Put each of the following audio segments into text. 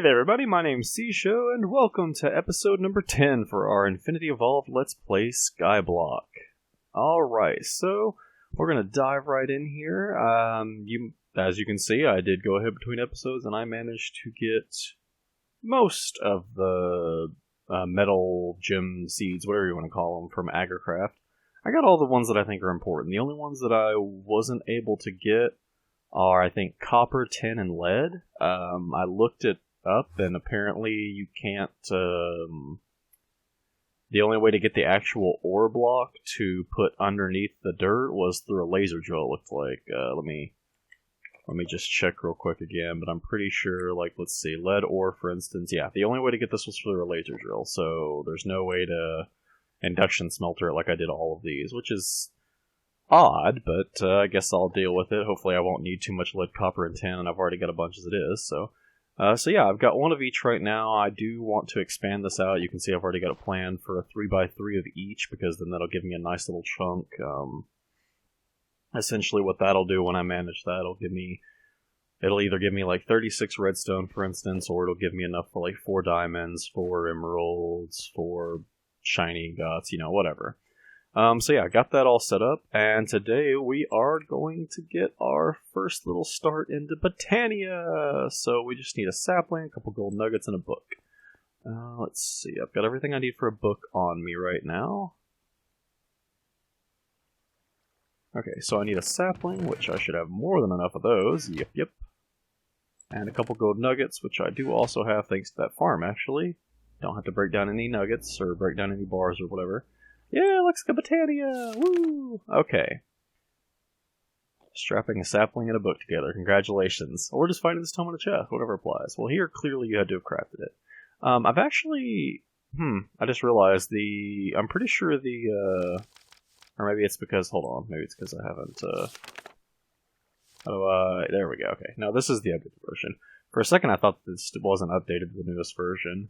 Hey there everybody, my name's C-Show, and welcome to episode number 10 for our Infinity Evolved Let's Play Skyblock. Alright, so we're going to dive right in here. As you can see, I did go ahead between episodes, and I managed to get most of the metal gem seeds, whatever you want to call them, from Agricraft. I got all the ones that I think are important. The only ones that I wasn't able to get are, I think, copper, tin, and lead. I looked it up, and apparently you can't... the only way to get the actual ore block to put underneath the dirt was through a laser drill, it looked like. Let me just check real quick again, but I'm pretty sure, like, let's see, lead ore, for instance. Yeah, the only way to get this was through a laser drill, so there's no way to induction smelter it like I did all of these, which is odd, but I guess I'll deal with it. Hopefully I won't need too much lead, copper, and tin, and I've already got a bunch as it is, so yeah, I've got one of each right now. I do want to expand this out. You can see I've already got a plan for a 3x3 of each, because then that'll give me a nice little chunk. Essentially what that'll do when I manage that, it'll either give me like 36 redstone, for instance, or it'll give me enough for like 4 diamonds, 4 emeralds, 4 shiny ingots, whatever. So yeah, I got that all set up, and today we are going to get our first little start into Botania. So we just need a sapling, a couple gold nuggets, and a book. Let's see, I've got everything I need for a book on me right now. Okay, so I need a sapling, which I should have more than enough of those. Yep. And a couple gold nuggets, which I do also have thanks to that farm, actually. Don't have to break down any nuggets, or break down any bars, or whatever. Yeah, let's go Botania! Woo! Okay. Strapping a sapling and a book together. Congratulations. Or just finding this tome in a chest, whatever applies. Well, here, clearly you had to have crafted it. I've actually... I just realized I'm pretty sure or maybe it's because... Hold on. Maybe it's because I haven't, there we go. Okay. Now, this is the updated version. For a second, I thought this wasn't updated to the newest version.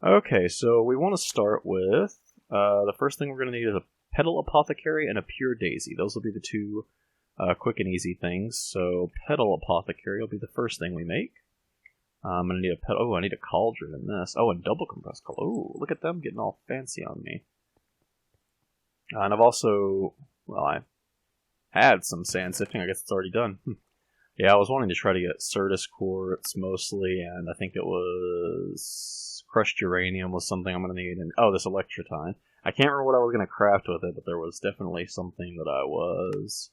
Okay, so we want to start with... the first thing we're going to need is a petal apothecary and a pure daisy. Those will be the two quick and easy things. So petal apothecary will be the first thing we make. I'm going to need a petal. Oh, I need a cauldron in this. Oh, and double compressed coal. Oh, look at them getting all fancy on me. And I've also, well, I had some sand sifting. I guess it's already done. Yeah, I was wanting to try to get Certus quartz mostly, and I think it was... crushed uranium was something I'm going to need, and this electrotine. I can't remember what I was going to craft with it, but there was definitely something that I was...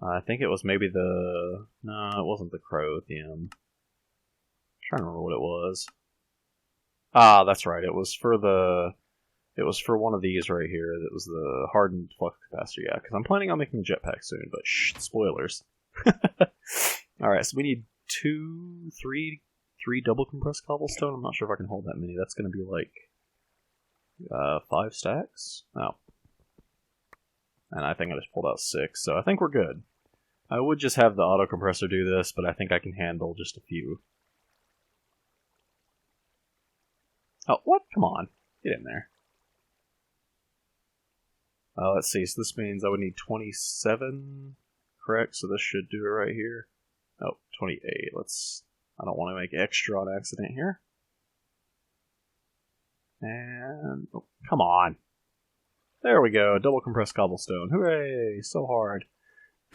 I think it was maybe no, it wasn't the chromium. I'm trying to remember what it was. Ah, that's right, it was for one of these right here. It was the hardened flux capacitor, yeah, because I'm planning on making a jetpack soon, but shh, spoilers. Alright, so we need 3 double compressed cobblestone. I'm not sure if I can hold that many. That's going to be like 5 stacks. Oh. And I think I just pulled out 6, so I think we're good. I would just have the auto compressor do this, but I think I can handle just a few. Oh, what? Come on. Get in there. Let's see. So this means I would need 27, correct? So this should do it right here. Oh, 28. I don't want to make extra on accident here. And... oh, come on. There we go. Double compressed cobblestone. Hooray! So hard.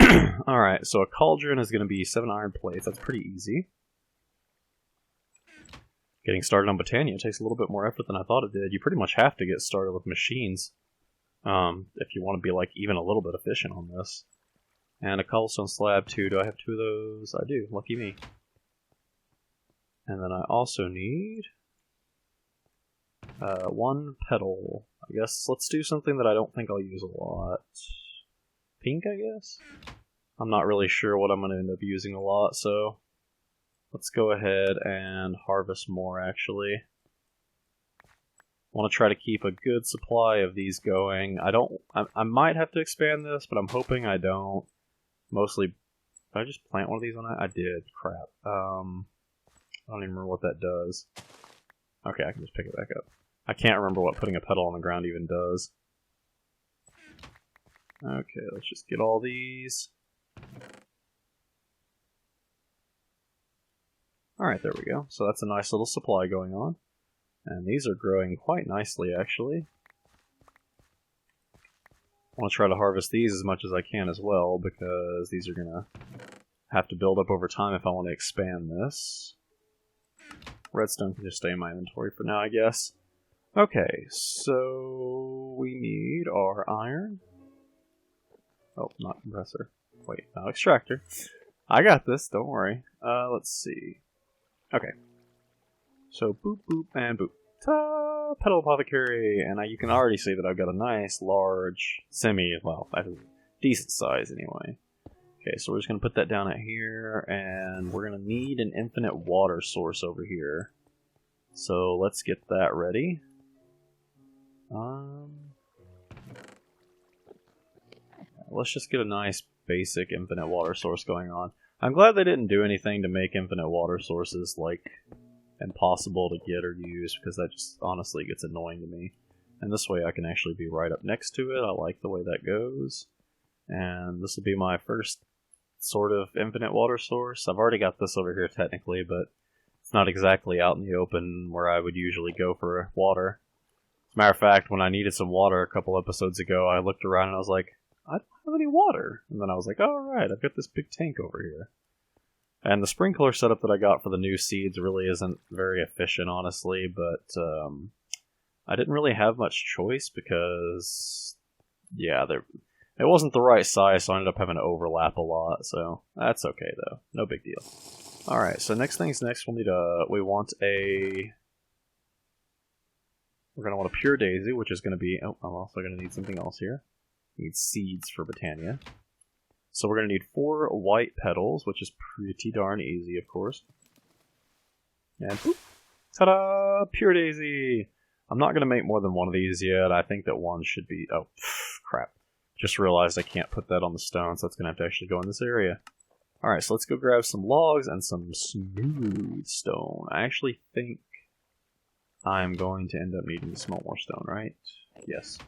Alright, so a cauldron is going to be 7 iron plates. That's pretty easy. Getting started on Botania takes a little bit more effort than I thought it did. You pretty much have to get started with machines. If you want to be, like, even a little bit efficient on this. And a cobblestone slab, too. Do I have 2 of those? I do. Lucky me. And then I also need 1 petal. I guess let's do something that I don't think I'll use a lot. Pink, I guess? I'm not really sure what I'm going to end up using a lot, so let's go ahead and harvest more, actually. I want to try to keep a good supply of these going. I might have to expand this, but I'm hoping I don't. Mostly, did I just plant one of these on it? I did. Crap. I don't even remember what that does. Okay, I can just pick it back up. I can't remember what putting a petal on the ground even does. Okay, let's just get all these. Alright, there we go. So that's a nice little supply going on. And these are growing quite nicely, actually. I want to try to harvest these as much as I can as well, because these are going to have to build up over time if I want to expand this. Redstone can just stay in my inventory for now, I guess. Okay, so we need our iron. Oh, not compressor. Wait, no, extractor. I got this, don't worry. Let's see. Okay. So, boop, boop, and boop. Ta! Petal Apothecary! And you can already see that I've got a nice, large, well, decent size anyway. Okay, so we're just going to put that down at here, and we're going to need an infinite water source over here. So, let's get that ready. Let's just get a nice, basic infinite water source going on. I'm glad they didn't do anything to make infinite water sources, like, impossible to get or use, because that just honestly gets annoying to me. And this way I can actually be right up next to it. I like the way that goes. And this will be my first sort of infinite water source. I've already got this over here technically, but it's not exactly out in the open where I would usually go for water. As a matter of fact, when I needed some water a couple episodes ago, I looked around and I was like, I don't have any water. And then I was like, oh, right, I've got this big tank over here. And the sprinkler setup that I got for the new seeds really isn't very efficient, honestly, but I didn't really have much choice because, yeah, it wasn't the right size, so I ended up having to overlap a lot, so that's okay, though. No big deal. Alright, so next thing's next, we're going to want a pure daisy, which is going to be, oh, I'm also going to need something else here. Need seeds for Britannia. So we're going to need 4 white petals, which is pretty darn easy, of course. And boop, ta-da! Pure daisy! I'm not going to make more than one of these yet. I think that one should be... Oh, crap. Just realized I can't put that on the stone, so it's going to have to actually go in this area. Alright, so let's go grab some logs and some smooth stone. I actually think I'm going to end up needing to smelt more stone, right? Yes.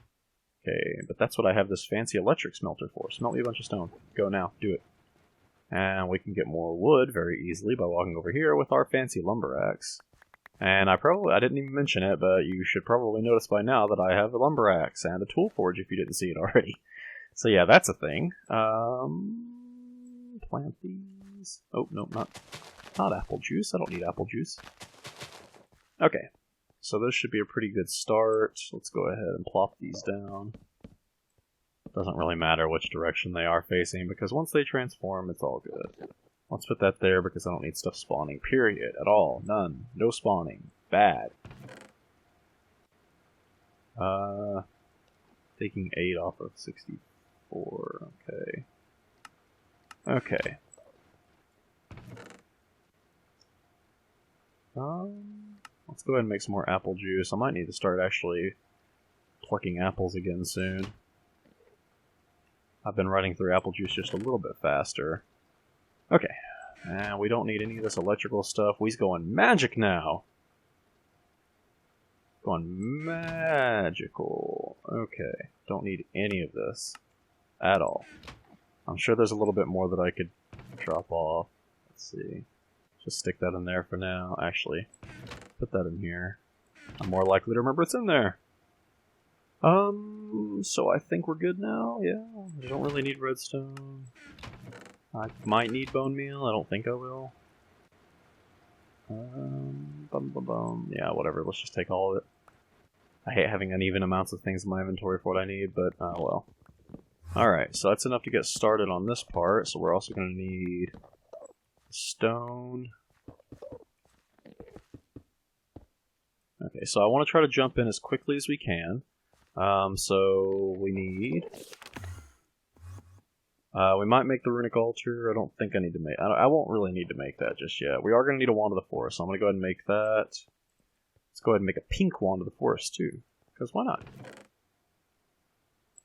Okay, but that's what I have this fancy electric smelter for. Smelt me a bunch of stone. Go now. Do it. And we can get more wood very easily by walking over here with our fancy lumber axe. And I didn't even mention it, but you should probably notice by now that I have a lumber axe and a tool forge if you didn't see it already. So yeah, that's a thing. Plant these. Oh, no, not apple juice. I don't need apple juice. Okay. So this should be a pretty good start. Let's go ahead and plop these down. Doesn't really matter which direction they are facing, because once they transform, it's all good. Let's put that there because I don't need stuff spawning, period, at all. None. No spawning. Bad. Taking 8 off of 64. Okay. Okay. Let's go ahead and make some more apple juice. I might need to start actually plucking apples again soon. I've been running through apple juice just a little bit faster. Okay. And we don't need any of this electrical stuff. We's going magic now. Going magical. Okay. Don't need any of this at all. I'm sure there's a little bit more that I could drop off. Let's see. Just stick that in there for now. Actually, put that in here. I'm more likely to remember it's in there. So I think we're good now. Yeah, I don't really need redstone. I might need bone meal. I don't think I will. Yeah, whatever. Let's just take all of it. I hate having uneven amounts of things in my inventory for what I need, but well. Alright, so that's enough to get started on this part. So we're also going to need stone. Okay, so I want to try to jump in as quickly as we can. So we need... we might make the runic altar. I don't think I need to make... I won't really need to make that just yet. We are going to need a wand of the forest, so I'm going to go ahead and make that. Let's go ahead and make a pink wand of the forest, too. Because why not?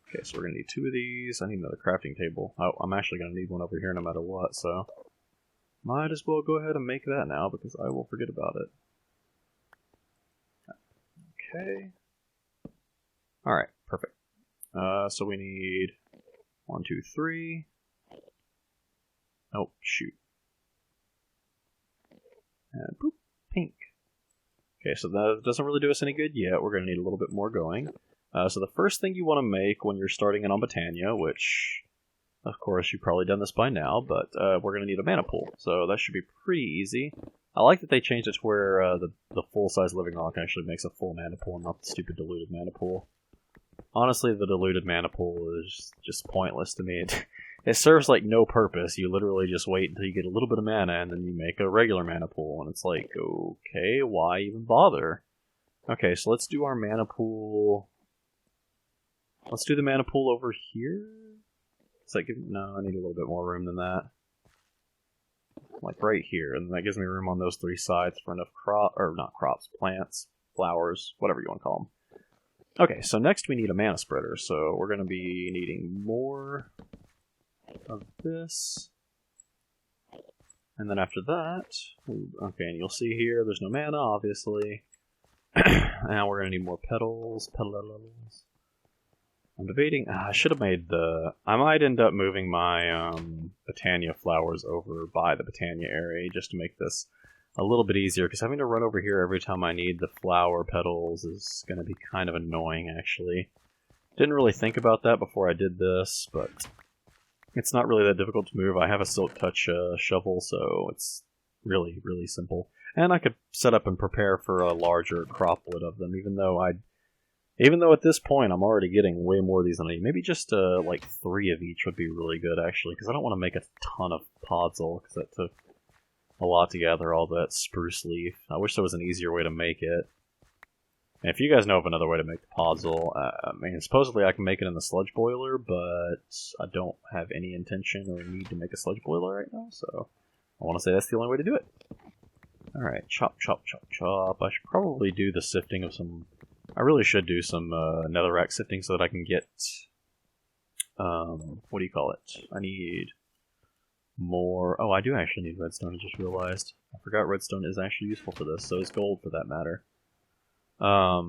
Okay, so we're going to need 2 of these. I need another crafting table. Oh, I'm actually going to need one over here no matter what, so... Might as well go ahead and make that now, because I will forget about it. Okay. Alright, perfect. So we need 1, 2, 3. Oh, shoot. And boop, pink. Okay, so that doesn't really do us any good yet. We're going to need a little bit more going. So the first thing you want to make when you're starting in on Botania, which, of course, you've probably done this by now, but we're going to need a mana pool. So that should be pretty easy. I like that they changed it to where the full-size Living Rock actually makes a full mana pool, not the stupid diluted mana pool. Honestly, the diluted mana pool is just pointless to me. It serves like no purpose. You literally just wait until you get a little bit of mana, and then you make a regular mana pool, and it's like, okay, why even bother? Okay, so let's do our mana pool. Let's do the mana pool over here. No, I need a little bit more room than that. Like right here, and that gives me room on those three sides for enough plants, flowers, whatever you want to call them. Okay, so next we need a mana spreader, so we're going to be needing more of this. And then after that, okay, and you'll see here, there's no mana, obviously. Now we're going to need more petals. I'm debating, I should have made I might end up moving my Botania flowers over by the Botania area just to make this a little bit easier, because having to run over here every time I need the flower petals is going to be kind of annoying, actually. Didn't really think about that before I did this, but it's not really that difficult to move. I have a Silk Touch shovel, so it's really, really simple. And I could set up and prepare for a larger croplet of them, even though at this point I'm already getting way more of these than I need. Maybe just like 3 of each would be really good, actually, because I don't want to make a ton of podzol, because that took a lot to gather all that spruce leaf. I wish there was an easier way to make it. And if you guys know of another way to make the podzol, I mean, supposedly I can make it in the sludge boiler, but I don't have any intention or need to make a sludge boiler right now, so I want to say that's the only way to do it. Alright, chop, chop, chop, chop. I should probably do the sifting of some... I really should do some netherrack sifting so that I can get... what do you call it? I need more... Oh, I do actually need redstone, I just realized. I forgot redstone is actually useful for this, so is gold for that matter. What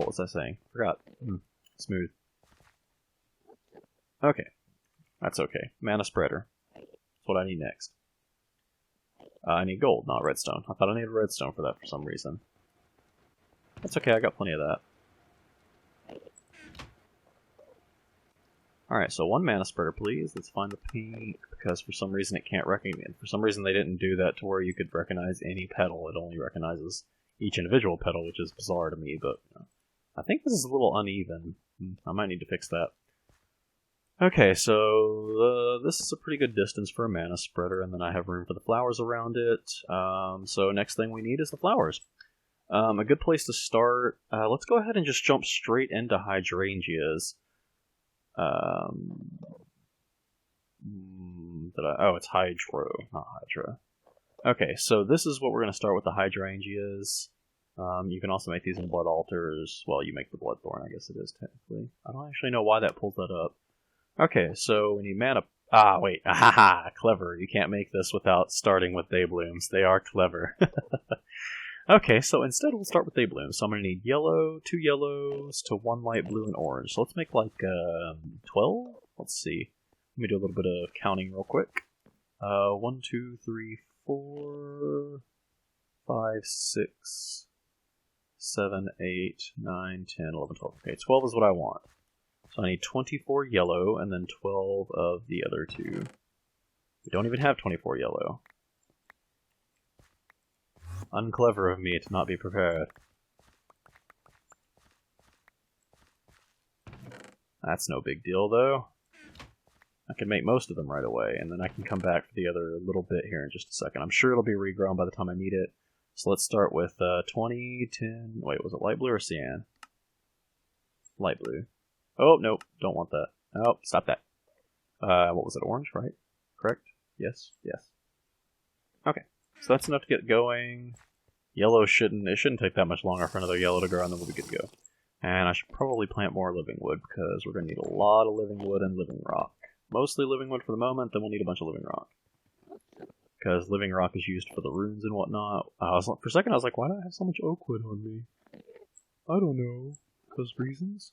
was I saying? Forgot. Smooth. Okay. That's okay. Mana spreader. That's what I need next. I need gold, not redstone. I thought I needed redstone for that for some reason. That's okay, I got plenty of that. Alright, so 1 mana spreader, please. Let's find the pink, because for some reason it can't recognize. For some reason they didn't do that to where you could recognize any petal. It only recognizes each individual petal, which is bizarre to me, but I think this is a little uneven. I might need to fix that. Okay, so this is a pretty good distance for a mana spreader, and then I have room for the flowers around it. So next thing we need is the flowers. A good place to start, let's go ahead and just jump straight into hydrangeas. Oh, it's hydro, not hydra. Okay, so this is what we're going to start with, the hydrangeas. You can also make these in blood altars. Well, you make the bloodthorn, I guess it is, technically. I don't actually know why that pulls that up. Okay, so we need mana... Ah, wait. Ahaha, clever. You can't make this without starting with dayblooms. They are clever. Okay, so instead we'll start with dayblooms. So I'm going to need yellow, 2 yellows, to 1 light blue and orange. So let's make like 12? Let's see. Let me do a little bit of counting real quick. 1, 2, 3, 4, 5, 6, 7, 8, 9, 10, 11, 12. Okay, 12 is what I want. So I need 24 yellow and then 12 of the other 2. We don't even have 24 yellow. Unclever of me to not be prepared. That's no big deal, though. I can make most of them right away, and then I can come back for the other little bit here in just a second. I'm sure it'll be regrown by the time I need it. So let's start with 20, 10... Wait, was it light blue or cyan? Light blue. Oh, nope, don't want that. Oh, stop that. What was it, orange, right? Correct? Yes, yes. Okay, so that's enough to get going. Yellow it shouldn't take that much longer for another yellow to grow, and then we'll be good to go. And I should probably plant more living wood, because we're going to need a lot of living wood and living rock. Mostly living wood for the moment, then we'll need a bunch of living rock. Because living rock is used for the runes and whatnot. For a second I was like, why do I have so much oak wood on me? I don't know. Because reasons?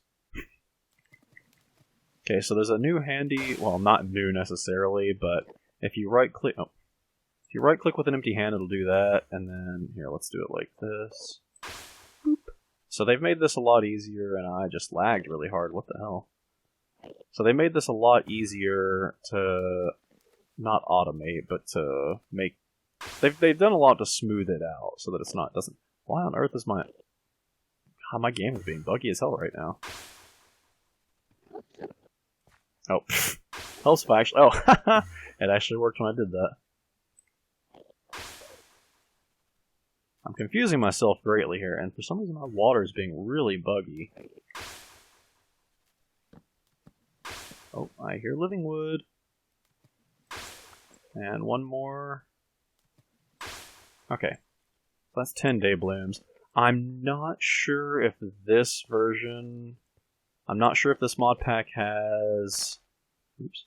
Okay, so there's a new handy, well, not new necessarily, but if you right-click... Oh. If you right-click with an empty hand, it'll do that, and then, here, let's do it like this. Boop. So they've made this a lot easier, and I just lagged really hard. What the hell? So they made this a lot easier to not automate, but to make... They've done a lot to smooth it out, so that it's not... doesn't... Why on earth is my... God, my game is being buggy as hell right now. Oh, helps actually... Oh, it actually worked when I did that. I'm confusing myself greatly here, and for some reason my water is being really buggy. Oh, I hear living wood. And one more. Okay. That's 10-day blooms. I'm not sure if this version... I'm not sure if this mod pack has... Oops.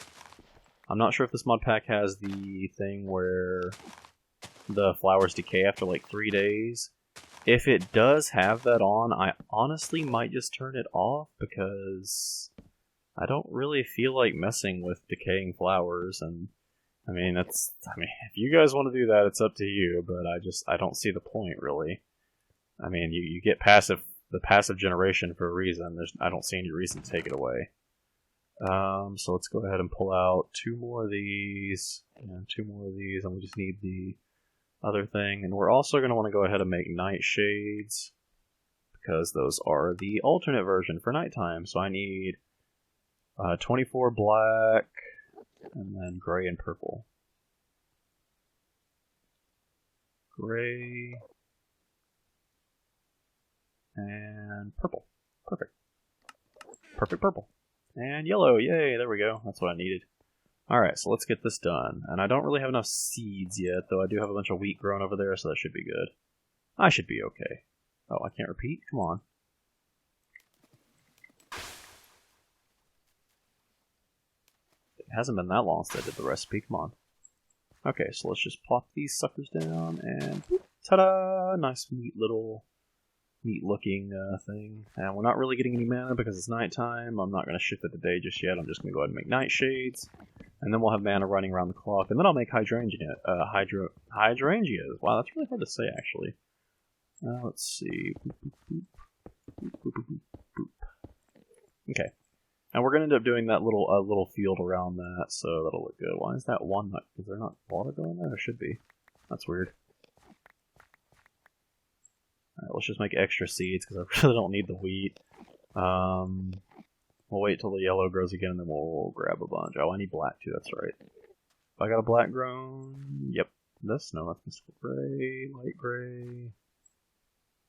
I'm not sure if this mod pack has the thing where the flowers decay after like 3 days. If it does have that on, I honestly might just turn it off because I don't really feel like messing with decaying flowers. And I mean, if you guys want to do that, it's up to you. But I don't see the point really. I mean, you get the passive generation for a reason. I don't see any reason to take it away. So let's go ahead and pull out 2 more of these, and 2 more of these, and we just need the other thing. And we're also going to want to go ahead and make nightshades, because those are the alternate version for nighttime. So I need 24 black, and then gray and purple. Gray and purple. Perfect. Perfect purple. And yellow, yay, there we go. That's what I needed. Alright, so let's get this done. And I don't really have enough seeds yet, though I do have a bunch of wheat growing over there, so that should be good. I should be okay. Oh, I can't repeat? Come on. It hasn't been that long since I did the recipe, come on. Okay, so let's just pop these suckers down, and ta-da! Nice neat-looking thing. And we're not really getting any mana because it's nighttime. I'm not going to shift it to day just yet. I'm just going to go ahead and make nightshades. And then we'll have mana running around the clock. And then I'll make hydrangeas. Wow, that's really hard to say, actually. Let's see. Okay. And we're going to end up doing that little field around that, so that'll look good. Why is that one? Is there not water going there? There should be. That's weird. Alright, let's just make extra seeds, because I really don't need the wheat. We'll wait till the yellow grows again, and then we'll grab a bunch. Oh, I need black too, that's right. I got a black grown. Yep. This? No, that's mystical gray, light gray.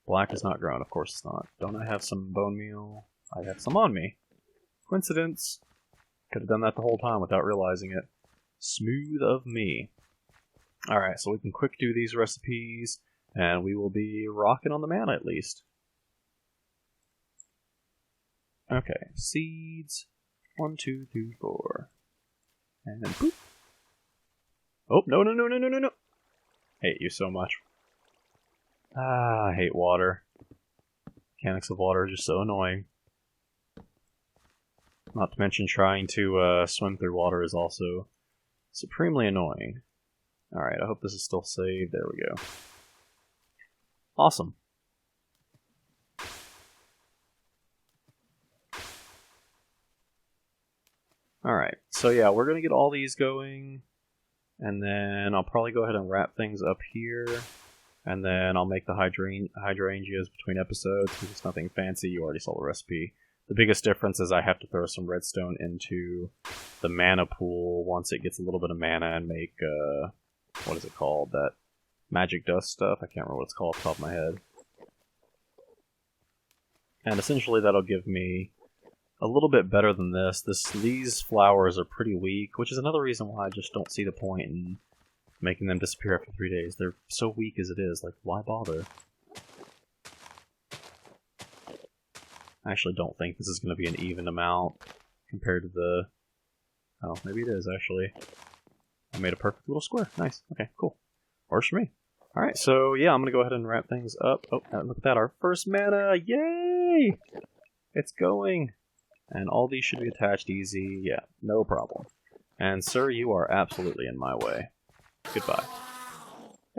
Black is not grown, of course it's not. Don't I have some bone meal? I have some on me. Coincidence. Could have done that the whole time without realizing it. Smooth of me. Alright, so we can quick do these recipes. And we will be rocking on the mana at least. Okay, seeds. 1, 2, 3, 4. And then boop. Oh, no. Hate you so much. I hate water. Mechanics of water are just so annoying. Not to mention trying to swim through water is also supremely annoying. Alright, I hope this is still saved. There we go. Awesome. Alright, so yeah, we're going to get all these going, and then I'll probably go ahead and wrap things up here, and then I'll make the hydrangeas between episodes, because it's nothing fancy, you already saw the recipe. The biggest difference is I have to throw some redstone into the mana pool once it gets a little bit of mana and make, what is it called, that magic dust stuff? I can't remember what it's called off the top of my head. And essentially that'll give me a little bit better than this. These flowers are pretty weak, which is another reason why I just don't see the point in making them disappear after 3 days. They're so weak as it is, like, why bother? I actually don't think this is going to be an even amount compared to the... Oh, maybe it is, actually. I made a perfect little square. Nice. Okay, cool. Works for me. Alright, so yeah, I'm going to go ahead and wrap things up. Oh, look at that, our first mana! Yay! It's going! And all these should be attached easy. Yeah, no problem. And sir, you are absolutely in my way. Goodbye.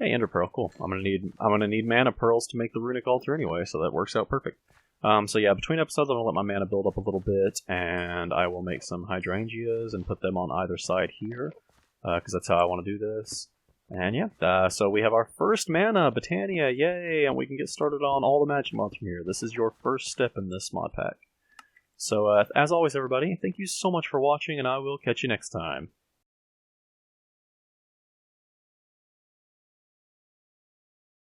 Hey, Ender Pearl, cool. I'm gonna need mana pearls to make the runic altar anyway, so that works out perfect. So yeah, between episodes, I'm gonna let my mana build up a little bit, and I will make some hydrangeas and put them on either side here, because that's how I want to do this. And yeah, so we have our first mana, Botania, yay! And we can get started on all the magic mods from here. This is your first step in this mod pack. So as always, everybody, thank you so much for watching, and I will catch you next time.